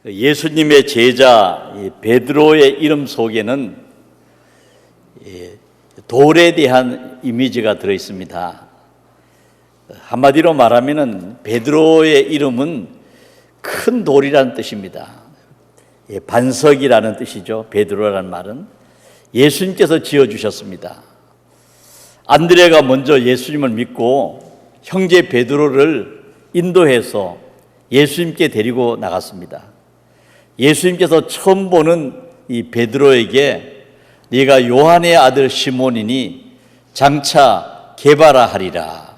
예수님의 제자 베드로의 이름 속에는 돌에 대한 이미지가 들어 있습니다. 한마디로 말하면은 베드로의 이름은 큰 돌이라는 뜻입니다. 반석이라는 뜻이죠. 베드로라는 말은 예수님께서 지어주셨습니다. 안드레가 먼저 예수님을 믿고 형제 베드로를 인도해서 예수님께 데리고 나갔습니다. 예수님께서 처음 보는 이 베드로에게 네가 요한의 아들 시몬이니 장차 게바라 하리라.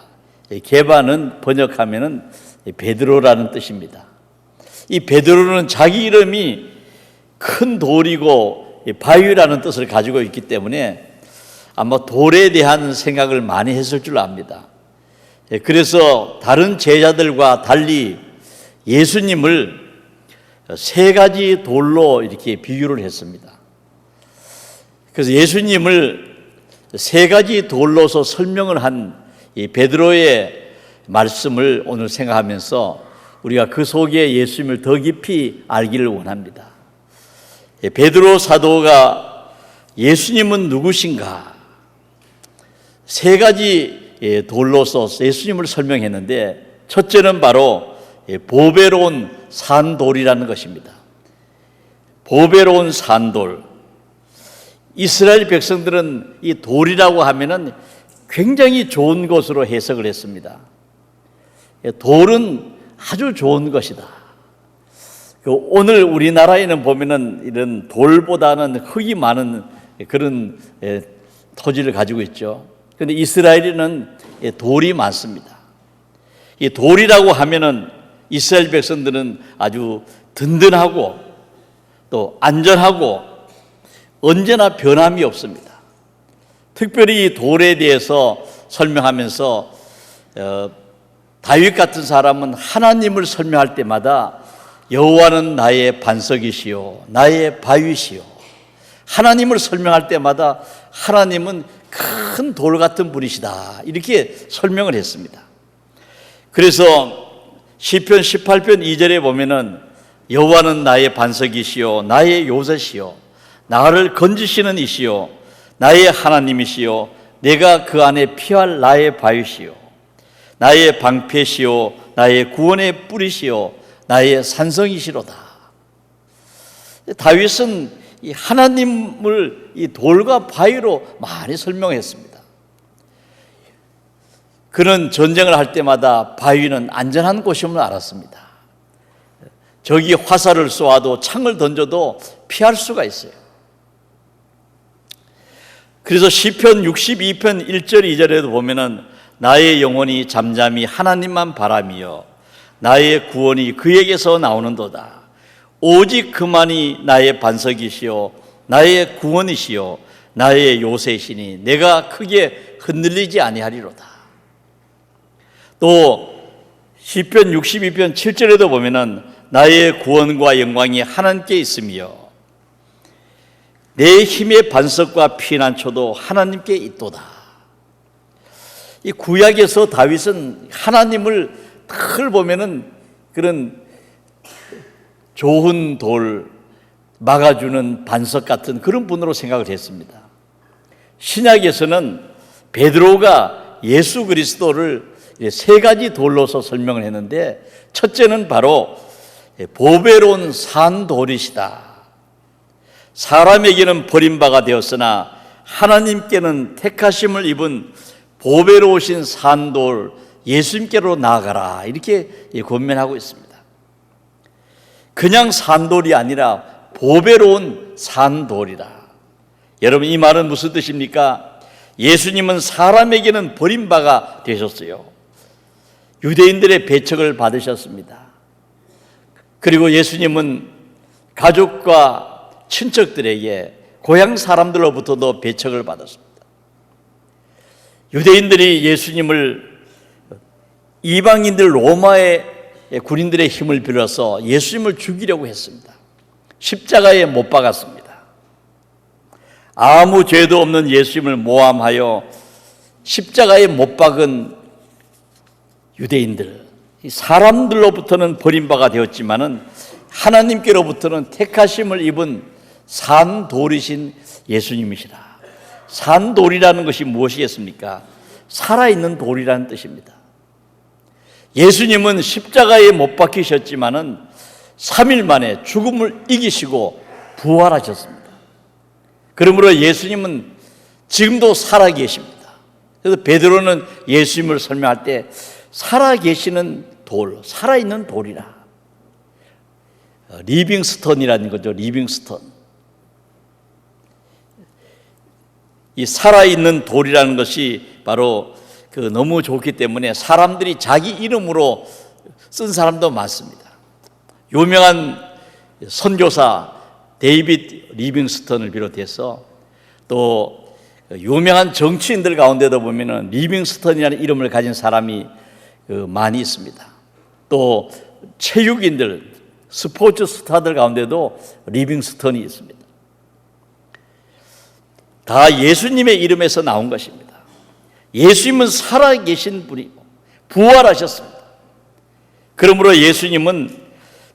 게바는 번역하면은 베드로라는 뜻입니다. 이 베드로는 자기 이름이 큰 돌이고 바위라는 뜻을 가지고 있기 때문에 아마 돌에 대한 생각을 많이 했을 줄 압니다. 그래서 다른 제자들과 달리 예수님을 세 가지 돌로 이렇게 비유를 했습니다. 그래서 예수님을 세 가지 돌로서 설명을 한 이 베드로의 말씀을 오늘 생각하면서 우리가 그 속에 예수님을 더 깊이 알기를 원합니다. 베드로 사도가 예수님은 누구신가? 세 가지 돌로서 예수님을 설명했는데 첫째는 바로 보배로운 산돌이라는 것입니다. 보배로운 산돌. 이스라엘 백성들은 이 돌이라고 하면은 굉장히 좋은 것으로 해석을 했습니다. 돌은 아주 좋은 것이다. 오늘 우리나라에는 보면은 이런 돌보다는 흙이 많은 그런 토지를 가지고 있죠. 그런데 이스라엘에는 돌이 많습니다. 이 돌이라고 하면은 이스라엘 백성들은 아주 든든하고 또 안전하고 언제나 변함이 없습니다. 특별히 이 돌에 대해서 설명하면서 다윗 같은 사람은 하나님을 설명할 때마다 여호와는 나의 반석이시요 나의 바위시요, 하나님을 설명할 때마다 하나님은 큰 돌 같은 분이시다 이렇게 설명을 했습니다. 그래서 시편 18편 2절에 보면은 여호와는 나의 반석이시요 나의 요새시요 나를 건지시는 이시요 나의 하나님이시요 내가 그 안에 피할 나의 바위시요 나의 방패시요 나의 구원의 뿌리시요 나의 산성이시로다. 다윗은 이 하나님을 이 돌과 바위로 많이 설명했습니다. 그는 전쟁을 할 때마다 바위는 안전한 곳임을 알았습니다. 적이 화살을 쏘아도 창을 던져도 피할 수가 있어요. 그래서 시편 62편 1절 2절에도 보면은 나의 영혼이 잠잠히 하나님만 바라며 나의 구원이 그에게서 나오는도다. 오직 그만이 나의 반석이시요 나의 구원이시요 나의 요새시니 내가 크게 흔들리지 아니하리로다. 또 시편 62편 7절에도 보면은 나의 구원과 영광이 하나님께 있으며 내 힘의 반석과 피난처도 하나님께 있도다. 이 구약에서 다윗은 하나님을 늘 보면은 그런 좋은 돌, 막아주는 반석 같은 그런 분으로 생각을 했습니다. 신약에서는 베드로가 예수 그리스도를 세 가지 돌로서 설명을 했는데 첫째는 바로 보배로운 산돌이시다. 사람에게는 버림바가 되었으나 하나님께는 택하심을 입은 보배로우신 산돌 예수님께로 나아가라 이렇게 권면하고 있습니다. 그냥 산돌이 아니라 보배로운 산돌이라. 여러분 이 말은 무슨 뜻입니까? 예수님은 사람에게는 버림바가 되셨어요. 유대인들의 배척을 받으셨습니다. 그리고 예수님은 가족과 친척들에게 고향 사람들로부터도 배척을 받았습니다. 유대인들이 예수님을 이방인들 로마의 군인들의 힘을 빌어서 예수님을 죽이려고 했습니다. 십자가에 못 박았습니다. 아무 죄도 없는 예수님을 모함하여 십자가에 못 박은 유대인들, 사람들로부터는 버림바가 되었지만은 하나님께로부터는 택하심을 입은 산돌이신 예수님이시라. 산돌이라는 것이 무엇이겠습니까? 살아있는 돌이라는 뜻입니다. 예수님은 십자가에 못 박히셨지만은 3일 만에 죽음을 이기시고 부활하셨습니다. 그러므로 예수님은 지금도 살아계십니다. 그래서 베드로는 예수님을 설명할 때 살아계시는 돌, 살아있는 돌이라. 리빙스턴이라는 거죠. 리빙스턴. 이 살아있는 돌이라는 것이 바로 너무 좋기 때문에 사람들이 자기 이름으로 쓴 사람도 많습니다. 유명한 선교사 데이빗 리빙스턴을 비롯해서 또 유명한 정치인들 가운데도 보면은 리빙스턴이라는 이름을 가진 사람이 많이 있습니다. 또 체육인들, 스포츠 스타들 가운데도 리빙스턴이 있습니다. 다 예수님의 이름에서 나온 것입니다. 예수님은 살아계신 분이고 부활하셨습니다. 그러므로 예수님은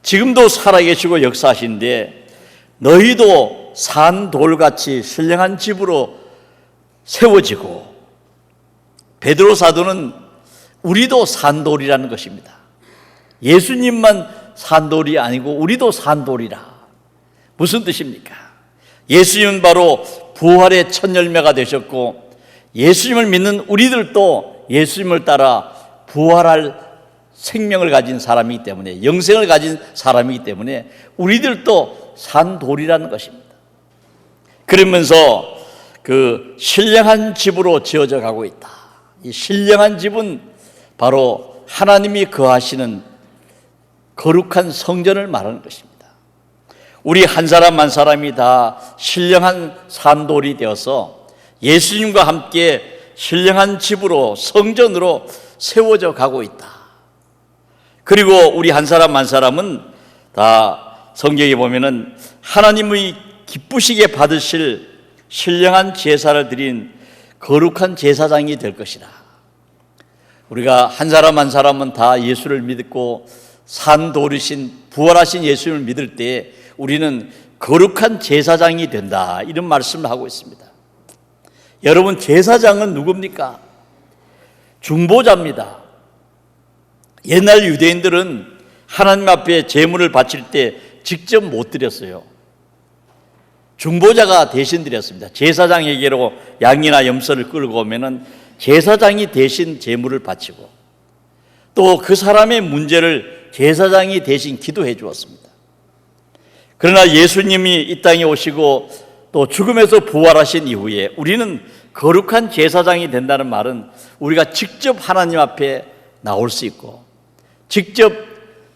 지금도 살아계시고 역사하시는데 너희도 산돌같이 신령한 집으로 세워지고, 베드로 사도는 우리도 산돌이라는 것입니다. 예수님만 산돌이 아니고 우리도 산돌이라. 무슨 뜻입니까? 예수님은 바로 부활의 첫 열매가 되셨고 예수님을 믿는 우리들도 예수님을 따라 부활할 생명을 가진 사람이기 때문에, 영생을 가진 사람이기 때문에 우리들도 산돌이라는 것입니다. 그러면서 신령한 집으로 지어져 가고 있다. 이 신령한 집은 바로 하나님이 거하시는 거룩한 성전을 말하는 것입니다. 우리 한 사람 한 사람이 다 신령한 산돌이 되어서 예수님과 함께 신령한 집으로, 성전으로 세워져 가고 있다. 그리고 우리 한 사람 한 사람은 다 성경에 보면은 하나님의 기쁘시게 받으실 신령한 제사를 드린 거룩한 제사장이 될 것이다. 우리가 한 사람 한 사람은 다 예수를 믿고 산돌이신 부활하신 예수님을 믿을 때 우리는 거룩한 제사장이 된다, 이런 말씀을 하고 있습니다. 여러분, 제사장은 누굽니까? 중보자입니다. 옛날 유대인들은 하나님 앞에 제물을 바칠 때 직접 못 드렸어요. 중보자가 대신 드렸습니다. 제사장에게로 양이나 염소를 끌고 오면은 제사장이 대신 제물을 바치고 또 그 사람의 문제를 제사장이 대신 기도해 주었습니다. 그러나 예수님이 이 땅에 오시고 또 죽음에서 부활하신 이후에 우리는 거룩한 제사장이 된다는 말은 우리가 직접 하나님 앞에 나올 수 있고, 직접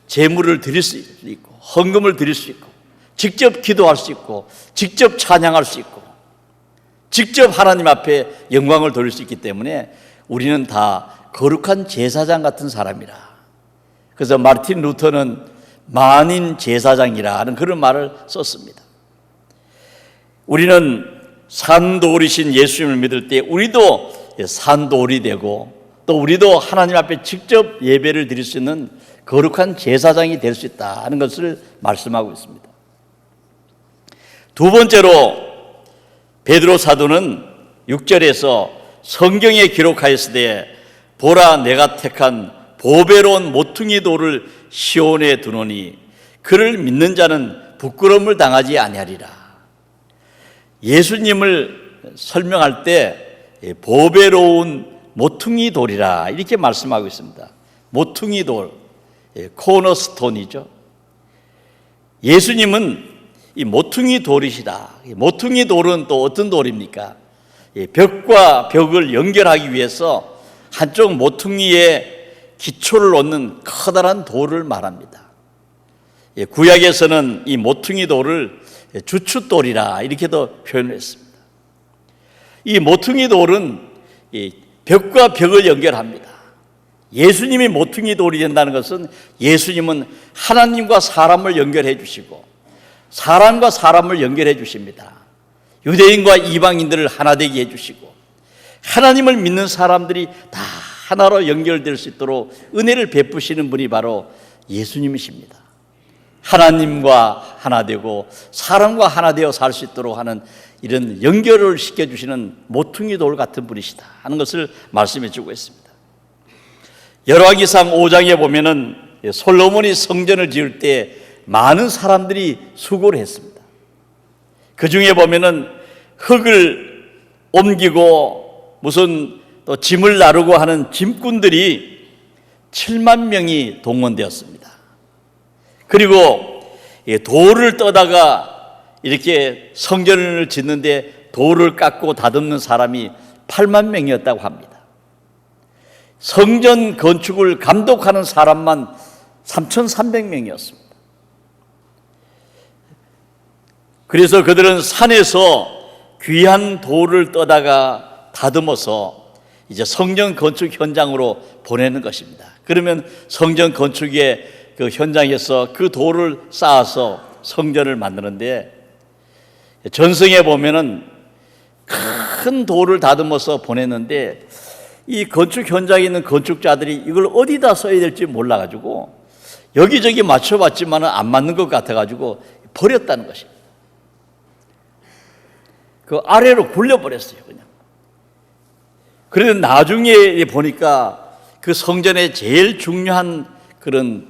제물을 드릴 수 있고, 헌금을 드릴 수 있고, 직접 기도할 수 있고, 직접 찬양할 수 있고, 직접 하나님 앞에 영광을 돌릴 수 있기 때문에 우리는 다 거룩한 제사장 같은 사람이라. 그래서 마르틴 루터는 만인 제사장이라는 그런 말을 썼습니다. 우리는 산돌이신 예수님을 믿을 때 우리도 산돌이 되고 또 우리도 하나님 앞에 직접 예배를 드릴 수 있는 거룩한 제사장이 될 수 있다는 것을 말씀하고 있습니다. 두 번째로 베드로 사도는 6절에서 성경에 기록하였으되 보라, 내가 택한 보배로운 모퉁이 돌을 시온에 두노니 그를 믿는 자는 부끄러움을 당하지 아니하리라. 예수님을 설명할 때 보배로운 모퉁이 돌이라 이렇게 말씀하고 있습니다. 모퉁이 돌, 코너스톤이죠. 예수님은 이 모퉁이 돌이시다. 모퉁이 돌은 또 어떤 돌입니까? 벽과 벽을 연결하기 위해서 한쪽 모퉁이에 기초를 놓는 커다란 돌을 말합니다. 구약에서는 이 모퉁이 돌을 주춧돌이라 이렇게도 표현을 했습니다. 이 모퉁이 돌은 벽과 벽을 연결합니다. 예수님이 모퉁이 돌이 된다는 것은 예수님은 하나님과 사람을 연결해 주시고 사람과 사람을 연결해 주십니다. 유대인과 이방인들을 하나 되게 해 주시고 하나님을 믿는 사람들이 다 하나로 연결될 수 있도록 은혜를 베푸시는 분이 바로 예수님이십니다. 하나님과 하나 되고 사람과 하나 되어 살 수 있도록 하는 이런 연결을 시켜주시는 모퉁이 돌 같은 분이시다 하는 것을 말씀해 주고 있습니다. 열왕기상 5장에 보면은 솔로몬이 성전을 지을 때 많은 사람들이 수고를 했습니다. 그 중에 보면은 흙을 옮기고 무슨 또 짐을 나르고 하는 짐꾼들이 7만 명이 동원되었습니다. 그리고 돌을 떠다가 이렇게 성전을 짓는데 돌을 깎고 다듬는 사람이 8만 명이었다고 합니다. 성전 건축을 감독하는 사람만 3,300명이었습니다. 그래서 그들은 산에서 귀한 돌을 떠다가 다듬어서 이제 성전 건축 현장으로 보내는 것입니다. 그러면 성전 건축의 그 현장에서 그 돌을 쌓아서 성전을 만드는데 전승에 보면은 큰 돌을 다듬어서 보냈는데 이 건축 현장에 있는 건축자들이 이걸 어디다 써야 될지 몰라가지고 여기저기 맞춰봤지만 안 맞는 것 같아가지고 버렸다는 것입니다. 그 아래로 굴려버렸어요, 그냥. 그런데 나중에 보니까 그 성전의 제일 중요한 그런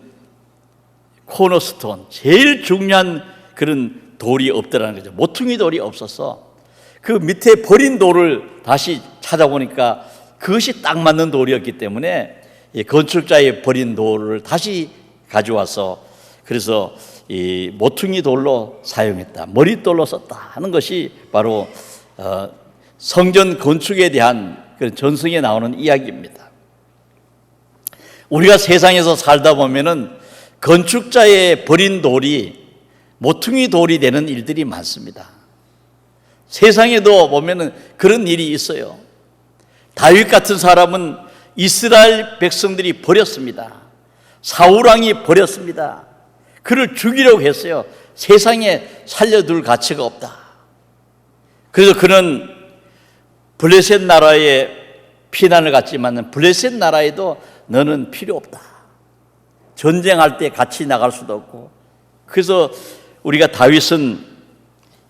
코너스톤, 제일 중요한 그런 돌이 없더라는 거죠. 모퉁이 돌이 없어서 그 밑에 버린 돌을 다시 찾아보니까 그것이 딱 맞는 돌이었기 때문에 건축자의 버린 돌을 다시 가져와서 그래서 이 모퉁이 돌로 사용했다, 머릿돌로 썼다 하는 것이 바로 성전 건축에 대한 그런 전승에 나오는 이야기입니다. 우리가 세상에서 살다 보면은 건축자의 버린 돌이 모퉁이 돌이 되는 일들이 많습니다. 세상에도 보면은 그런 일이 있어요. 다윗 같은 사람은 이스라엘 백성들이 버렸습니다. 사울 왕이 버렸습니다. 그를 죽이려고 했어요. 세상에 살려둘 가치가 없다. 그래서 그는 블레셋 나라에 피난을 갔지만 블레셋 나라에도 너는 필요 없다. 전쟁할 때 같이 나갈 수도 없고. 그래서 우리가 다윗은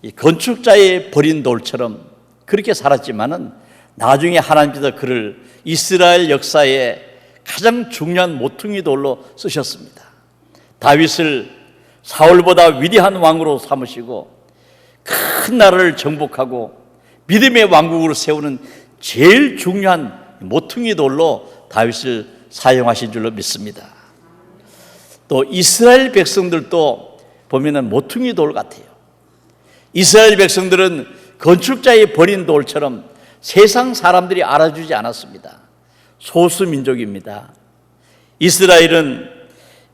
이 건축자의 버린 돌처럼 그렇게 살았지만은 나중에 하나님께서 그를 이스라엘 역사에 가장 중요한 모퉁이 돌로 쓰셨습니다. 다윗을 사울보다 위대한 왕으로 삼으시고 큰 나라를 정복하고 믿음의 왕국으로 세우는 제일 중요한 모퉁이 돌로 다윗을 사용하신 줄로 믿습니다. 또 이스라엘 백성들도 보면은 모퉁이 돌 같아요. 이스라엘 백성들은 건축자의 버린 돌처럼 세상 사람들이 알아주지 않았습니다. 소수 민족입니다. 이스라엘은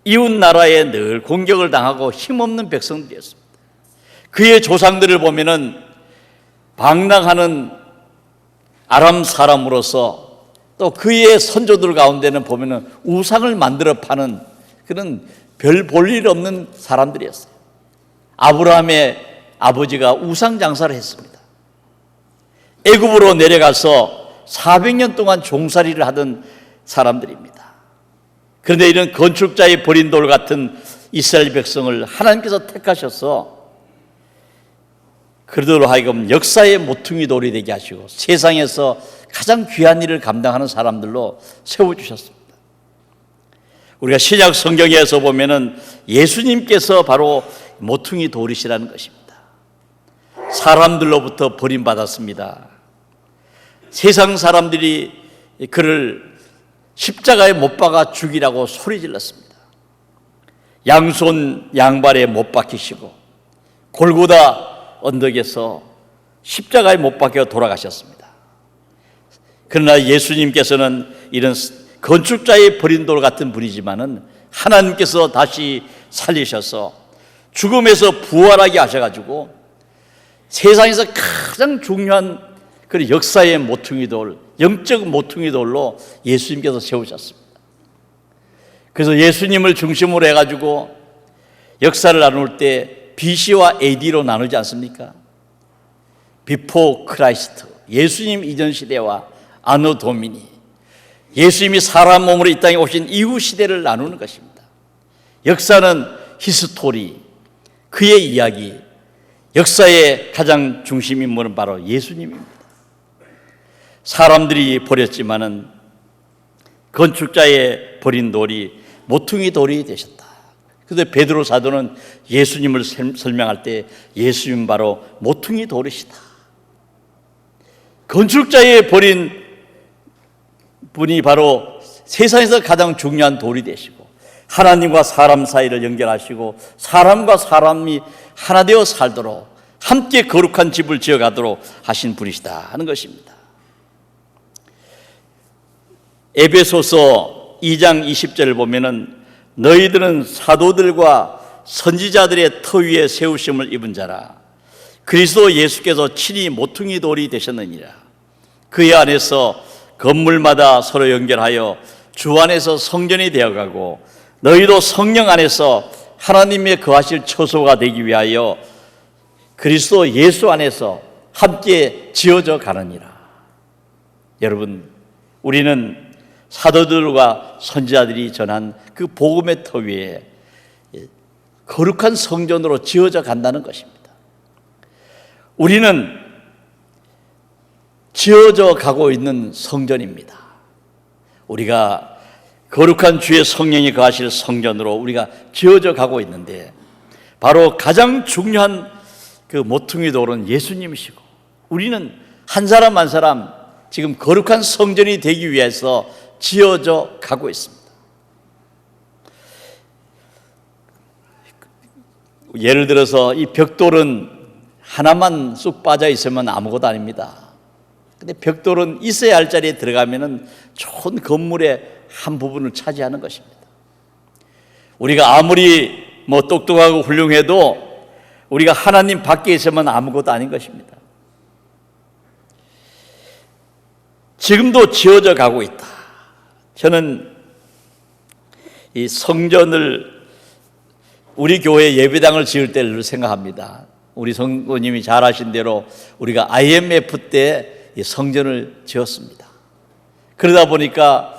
이웃 나라에 늘 공격을 당하고 힘없는 백성들이었습니다. 그의 조상들을 보면은 방랑하는 아람 사람으로서 또 그의 선조들 가운데는 보면은 우상을 만들어 파는 그런 별 볼 일 없는 사람들이었어요. 아브라함의 아버지가 우상 장사를 했습니다. 애굽으로 내려가서 400년 동안 종살이를 하던 사람들입니다. 그런데 이런 건축자의 버린 돌 같은 이스라엘 백성을 하나님께서 택하셔서 그들로 하여금 역사의 모퉁이 돌이 되게 하시고 세상에서 가장 귀한 일을 감당하는 사람들로 세워주셨습니다. 우리가 신약 성경에서 보면은 예수님께서 바로 모퉁이 돌이시라는 것입니다. 사람들로부터 버림받았습니다. 세상 사람들이 그를 십자가에 못 박아 죽이라고 소리질렀습니다. 양손 양발에 못 박히시고 골고다 언덕에서 십자가에 못 박혀 돌아가셨습니다. 그러나 예수님께서는 이런 건축자의 버린 돌 같은 분이지만은 하나님께서 다시 살리셔서 죽음에서 부활하게 하셔가지고 세상에서 가장 중요한 그 역사의 모퉁이 돌, 영적 모퉁이 돌로 예수님께서 세우셨습니다. 그래서 예수님을 중심으로 해가지고 역사를 나눌 때 BC와 AD로 나누지 않습니까? 비포 크라이스트, 예수님 이전 시대와 아노 도미니, 예수님이 사람 몸으로 이 땅에 오신 이후 시대를 나누는 것입니다. 역사는 히스토리, 그의 이야기, 역사의 가장 중심 인물은 바로 예수님입니다. 사람들이 버렸지만은 건축자의 버린 돌이 모퉁이 돌이 되셨다. 그런데 베드로 사도는 예수님을 설명할 때 예수님 바로 모퉁이 돌이시다. 건축자의 버린 분이 바로 세상에서 가장 중요한 돌이 되시고 하나님과 사람 사이를 연결하시고 사람과 사람이 하나 되어 살도록 함께 거룩한 집을 지어가도록 하신 분이시다 하는 것입니다. 에베소서 2장 20절을 보면은 너희들은 사도들과 선지자들의 터 위에 세우심을 입은 자라. 그리스도 예수께서 친히 모퉁이 돌이 되셨느니라. 그의 안에서 건물마다 서로 연결하여 주 안에서 성전이 되어가고 너희도 성령 안에서 하나님의 거하실 처소가 되기 위하여 그리스도 예수 안에서 함께 지어져 가느니라. 여러분, 우리는 사도들과 선지자들이 전한 그 복음의 터 위에 거룩한 성전으로 지어져 간다는 것입니다. 우리는 지어져 가고 있는 성전입니다. 우리가 거룩한 주의 성령이 거하실 성전으로 우리가 지어져 가고 있는데 바로 가장 중요한 그 모퉁이 돌은 예수님이시고 우리는 한 사람 한 사람 지금 거룩한 성전이 되기 위해서 지어져 가고 있습니다. 예를 들어서 이 벽돌은 하나만 쑥 빠져 있으면 아무것도 아닙니다. 근데 벽돌은 있어야 할 자리에 들어가면은 좋은 건물의 한 부분을 차지하는 것입니다. 우리가 아무리 똑똑하고 훌륭해도 우리가 하나님 밖에 있으면 아무것도 아닌 것입니다. 지금도 지어져 가고 있다. 저는 이 성전을 우리 교회 예배당을 지을 때를 생각합니다. 우리 성도님이 잘 아신 대로 우리가 IMF 때 성전을 지었습니다. 그러다 보니까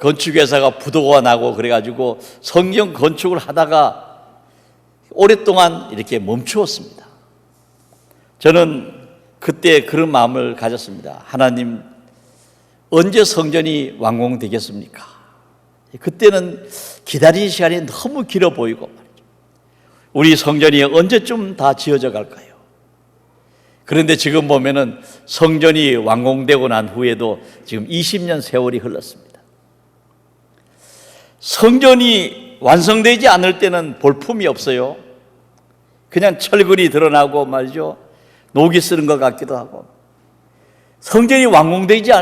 건축회사가 부도가 나고 그래가지고 성전 건축을 하다가 오랫동안 이렇게 멈추었습니다. 저는 그때 그런 마음을 가졌습니다. 하나님, 언제 성전이 완공되겠습니까? 그때는 기다리는 시간이 너무 길어 보이고 말이죠. 우리 성전이 언제쯤 다 지어져 갈까요? 그런데 지금 보면은 성전이 완공되고 난 후에도 지금 20년 세월이 흘렀습니다. 성전이 완성되지 않을 때는 볼품이 없어요. 그냥 철근이 드러나고 말이죠. 녹이 쓰는 것 같기도 하고. 성전이 완공되지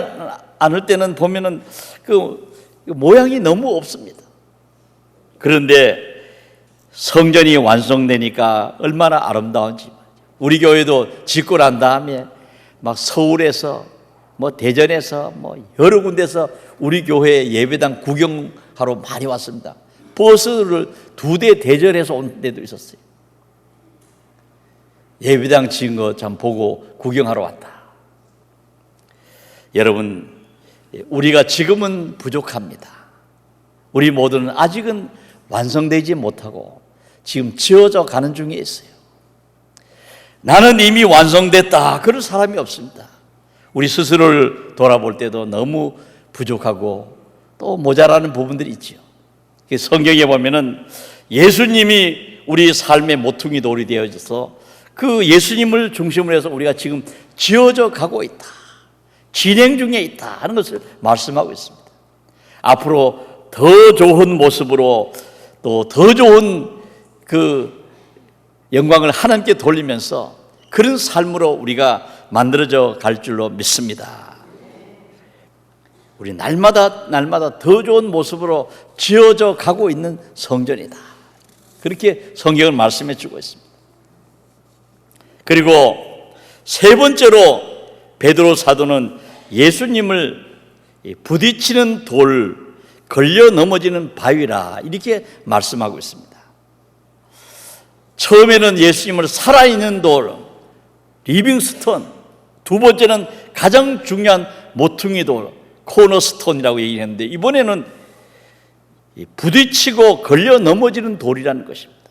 않을 때는 보면은 그 모양이 너무 없습니다. 그런데 성전이 완성되니까 얼마나 아름다운지. 우리 교회도 짓고 난 다음에 막 서울에서 대전에서 여러 군데서 우리 교회 예배당 구경하러 많이 왔습니다. 버스를 2대 대절해서 온 데도 있었어요. 예배당 지은 거 참 보고 구경하러 왔다. 여러분, 우리가 지금은 부족합니다. 우리 모두는 아직은 완성되지 못하고 지금 지어져 가는 중에 있어요. 나는 이미 완성됐다, 그럴 사람이 없습니다. 우리 스스로를 돌아볼 때도 너무 부족하고 또 모자라는 부분들이 있지요. 성경에 보면은 예수님이 우리 삶의 모퉁이 돌이 되어져서 그 예수님을 중심으로 해서 우리가 지금 지어져 가고 있다, 진행 중에 있다 하는 것을 말씀하고 있습니다. 앞으로 더 좋은 모습으로 또 더 좋은 그 영광을 하나님께 돌리면서 그런 삶으로 우리가 만들어져 갈 줄로 믿습니다. 우리 날마다 더 좋은 모습으로 지어져 가고 있는 성전이다. 그렇게 성경은 말씀해 주고 있습니다. 그리고 세 번째로 베드로 사도는 예수님을 부딪히는 돌, 걸려 넘어지는 바위라 이렇게 말씀하고 있습니다. 처음에는 예수님을 살아있는 돌, 리빙스톤, 두 번째는 가장 중요한 모퉁이 돌, 코너스톤이라고 얘기했는데 이번에는 부딪히고 걸려 넘어지는 돌이라는 것입니다.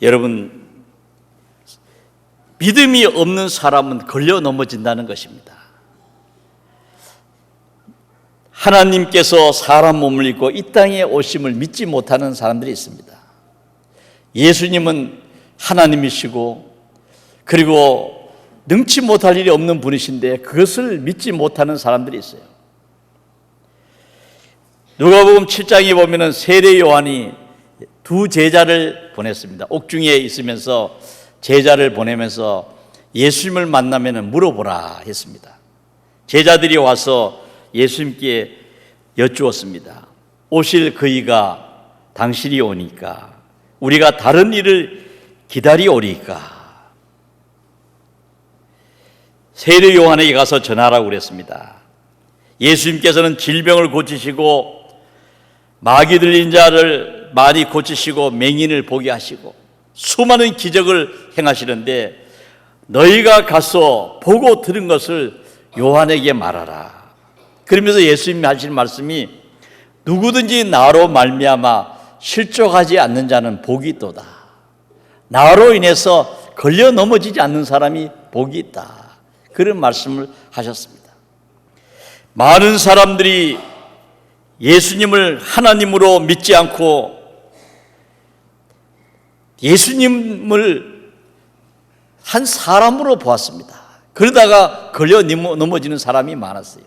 여러분, 믿음이 없는 사람은 걸려 넘어진다는 것입니다. 하나님께서 사람 몸을 입고 이 땅에 오심을 믿지 못하는 사람들이 있습니다. 예수님은 하나님이시고 그리고 능치 못할 일이 없는 분이신데 그것을 믿지 못하는 사람들이 있어요. 누가복음 7장에 보면은 세례 요한이 두 제자를 보냈습니다. 옥중에 있으면서 제자를 보내면서 예수님을 만나면 물어보라 했습니다. 제자들이 와서 예수님께 여쭈었습니다. 오실 그이가 당신이 오니까 우리가 다른 일을 기다리오리까? 세례 요한에게 가서 전하라고 그랬습니다. 예수님께서는 질병을 고치시고 마귀 들린 자를 많이 고치시고 맹인을 보게 하시고 수많은 기적을 행하시는데 너희가 가서 보고 들은 것을 요한에게 말하라. 그러면서 예수님이 하신 말씀이 누구든지 나로 말미암아 실족하지 않는 자는 복이 있도다. 나로 인해서 걸려 넘어지지 않는 사람이 복이 있다. 그런 말씀을 하셨습니다. 많은 사람들이 예수님을 하나님으로 믿지 않고 예수님을 한 사람으로 보았습니다. 그러다가 걸려 넘어지는 사람이 많았어요.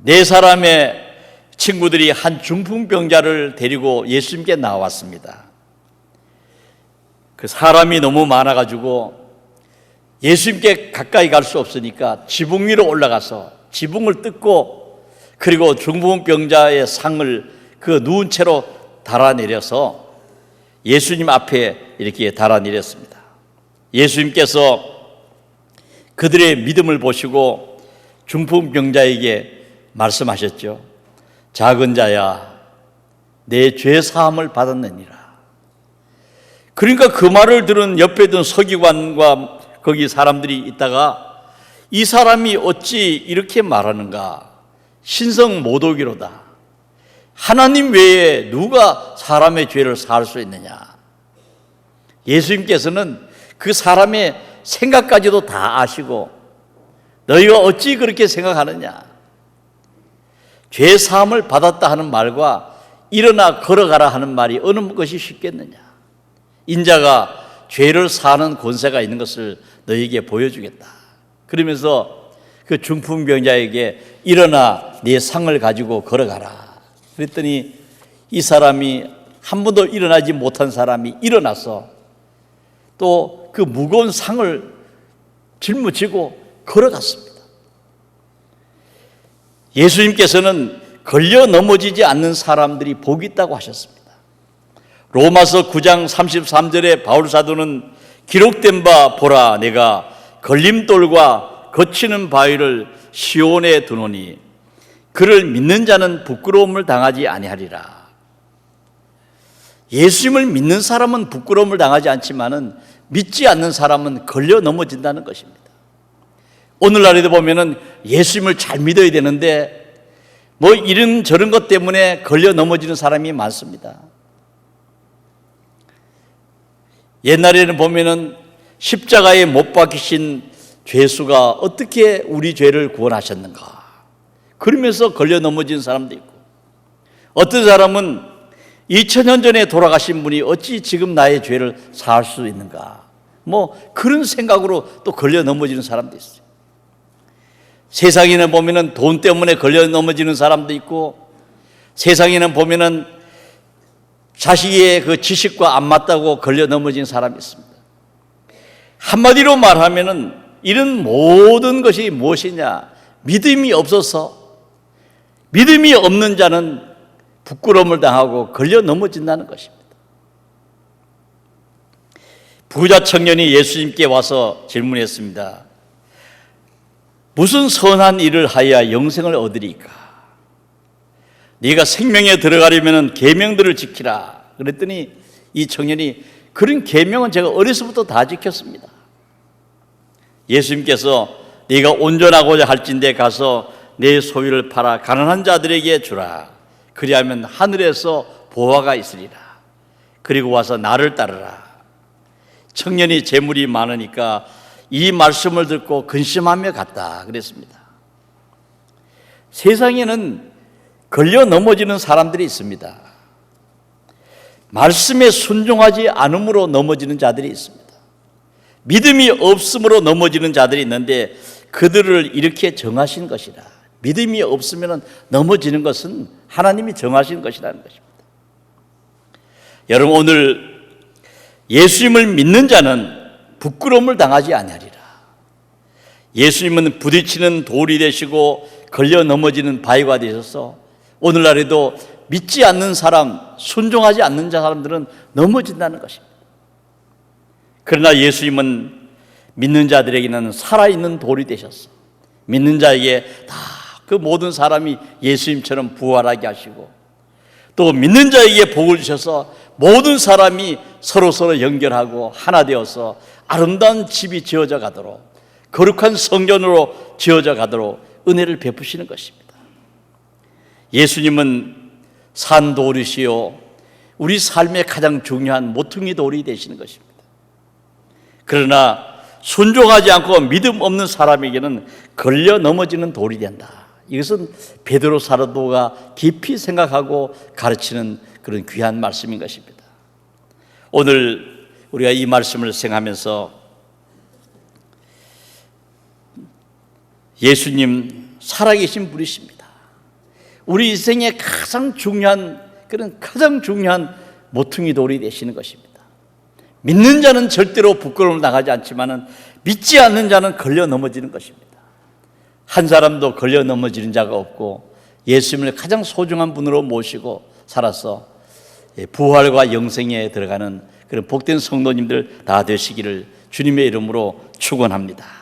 네 사람의 친구들이 한 중풍병자를 데리고 예수님께 나왔습니다. 그 사람이 너무 많아가지고 예수님께 가까이 갈 수 없으니까 지붕 위로 올라가서 지붕을 뜯고 그리고 중풍병자의 상을 그 누운 채로 달아내려서 예수님 앞에 이렇게 달아내렸습니다. 예수님께서 그들의 믿음을 보시고 중풍병자에게 말씀하셨죠. 작은 자야, 내 죄 사함을 받았느니라. 그러니까 그 말을 들은 옆에 든 서기관과 거기 사람들이 있다가 이 사람이 어찌 이렇게 말하는가? 신성 모독이로다. 하나님 외에 누가 사람의 죄를 사할 수 있느냐? 예수님께서는 그 사람의 생각까지도 다 아시고 너희가 어찌 그렇게 생각하느냐? 죄 사함을 받았다 하는 말과 일어나 걸어가라 하는 말이 어느 것이 쉽겠느냐? 인자가 죄를 사하는 권세가 있는 것을 너희에게 보여주겠다. 그러면서 그 중풍병자에게 일어나 네 상을 가지고 걸어가라. 그랬더니 이 사람이 한 번도 일어나지 못한 사람이 일어나서 또 그 무거운 상을 짊어지고 걸어갔습니다. 예수님께서는 걸려 넘어지지 않는 사람들이 복이 있다고 하셨습니다. 로마서 9장 33절에 바울 사도는 기록된 바 보라 내가 걸림돌과 거치는 바위를 시온에 두노니 그를 믿는 자는 부끄러움을 당하지 아니하리라. 예수님을 믿는 사람은 부끄러움을 당하지 않지만은 믿지 않는 사람은 걸려 넘어진다는 것입니다. 오늘날에도 보면은 예수님을 잘 믿어야 되는데 뭐 이런 저런 것 때문에 걸려 넘어지는 사람이 많습니다. 옛날에는 보면은 십자가에 못 박히신 죄수가 어떻게 우리 죄를 구원하셨는가? 그러면서 걸려 넘어진 사람도 있고 어떤 사람은 2000년 전에 돌아가신 분이 어찌 지금 나의 죄를 사할 수 있는가? 뭐 그런 생각으로 또 걸려 넘어지는 사람도 있어요. 세상에는 보면은 돈 때문에 걸려 넘어지는 사람도 있고 세상에는 보면은 자식의 그 지식과 안 맞다고 걸려 넘어진 사람이 있습니다. 한마디로 말하면은 이런 모든 것이 무엇이냐? 믿음이 없어서 믿음이 없는 자는 부끄러움을 당하고 걸려 넘어진다는 것입니다. 부자 청년이 예수님께 와서 질문했습니다. 무슨 선한 일을 하여야 영생을 얻으리까? 네가 생명에 들어가려면 계명들을 지키라. 그랬더니 이 청년이 그런 계명은 제가 어려서부터 다 지켰습니다. 예수님께서 네가 온전하고자 할진대 가서 내 소유를 팔아 가난한 자들에게 주라. 그리하면 하늘에서 보화가 있으리라. 그리고 와서 나를 따르라. 청년이 재물이 많으니까 이 말씀을 듣고 근심하며 갔다 그랬습니다. 세상에는 걸려 넘어지는 사람들이 있습니다. 말씀에 순종하지 않음으로 넘어지는 자들이 있습니다. 믿음이 없음으로 넘어지는 자들이 있는데 그들을 이렇게 정하신 것이라. 믿음이 없으면 넘어지는 것은 하나님이 정하신 것이라는 것입니다. 여러분, 오늘 예수님을 믿는 자는 부끄러움을 당하지 아니하리라. 예수님은 부딪히는 돌이 되시고 걸려 넘어지는 바위가 되셔서 오늘날에도 믿지 않는 사람, 순종하지 않는 사람들은 넘어진다는 것입니다. 그러나 예수님은 믿는 자들에게는 살아있는 돌이 되셨어. 믿는 자에게 다 그 모든 사람이 예수님처럼 부활하게 하시고 또 믿는 자에게 복을 주셔서 모든 사람이 서로 연결하고 하나 되어서 아름다운 집이 지어져 가도록 거룩한 성전으로 지어져 가도록 은혜를 베푸시는 것입니다. 예수님은 산 돌이시요 우리 삶의 가장 중요한 모퉁이 돌이 되시는 것입니다. 그러나 순종하지 않고 믿음 없는 사람에게는 걸려 넘어지는 돌이 된다. 이것은 베드로 사도가 깊이 생각하고 가르치는 그런 귀한 말씀인 것입니다. 오늘 우리가 이 말씀을 생각하면서 예수님 살아계신 분이십니다. 우리 인생의 가장 중요한 모퉁이 돌이 되시는 것입니다. 믿는 자는 절대로 부끄러움을 당하지 않지만 믿지 않는 자는 걸려 넘어지는 것입니다. 한 사람도 걸려 넘어지는 자가 없고 예수님을 가장 소중한 분으로 모시고 살아서 부활과 영생에 들어가는 그런 복된 성도님들 다 되시기를 주님의 이름으로 축원합니다.